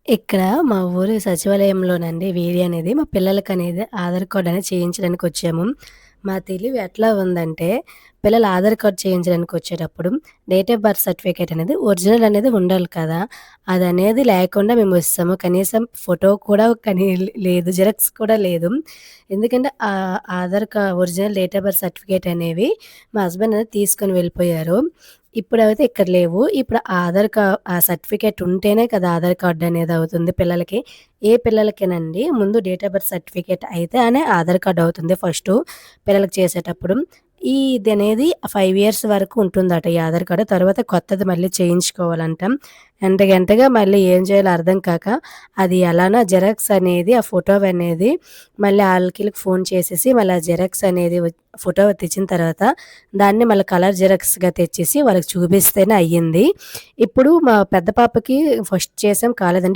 ఇక్కడ మా ఊరి సచివాలయంలోనండి వీరి అనేది మా పిల్లలకనేది ఆధార్ కార్డ్ అనేది చేయించడానికొచ్చాము. మా తెలివి ఎట్లా ఉందంటే, పిల్లల ఆధార్ కార్డ్ చేయించడానికొచ్చేటప్పుడు డేట్ ఆఫ్ బర్త్ సర్టిఫికేట్ అనేది ఒరిజినల్ అనేది ఉండాలి కదా! అదనేది లేకుండా మేమొచ్చేసాము. కనీసం ఫోటో కూడా లేదు. జిరాక్స్ కూడా లేదు. ఎందుకంటే original date of birth certificate అనేవి మా హస్బెండ్ అనేది తీసుకొని వెళ్ళిపోయారు. ఇప్పుడైతే ఇక్కడ లేవు. ఇప్పుడు ఆ సర్టిఫికేట్ ఉంటేనే కదా ఆధార్ కార్డ్ అనేది అవుతుంది పిల్లలకి. ఏ పిల్లలకేనండి ముందు డేట్ ఆఫ్ బర్త్ సర్టిఫికేట్ అయితేనే ఆధార్ కార్డ్ అవుతుంది ఫస్టు పిల్లలకి చేసేటప్పుడు. ఇదనేది 5 ఇయర్స్ వరకు ఉంటుందట ఈ ఆధార్ కార్డ్. తర్వాత కొత్తది మళ్ళీ చేయించుకోవాలంట. గంటగా మళ్ళీ ఏం చేయాలో అర్థం కాక అది ఎలానో జిరాక్స్ అనేది ఆ ఫోటో అనేది మళ్ళీ ఆళ్ళకీళ్ళకి ఫోన్ చేసేసి మళ్ళీ ఆ జిరాక్స్ అనేది ఫోటో తెచ్చిన తర్వాత దాన్ని మళ్ళీ కలర్ జిరాక్స్‌గా తెచ్చేసి వాళ్ళకి చూపిస్తేనే అయ్యింది. ఇప్పుడు మా పెద్ద పాపకి ఫస్ట్ చేసాం కాలేదండి.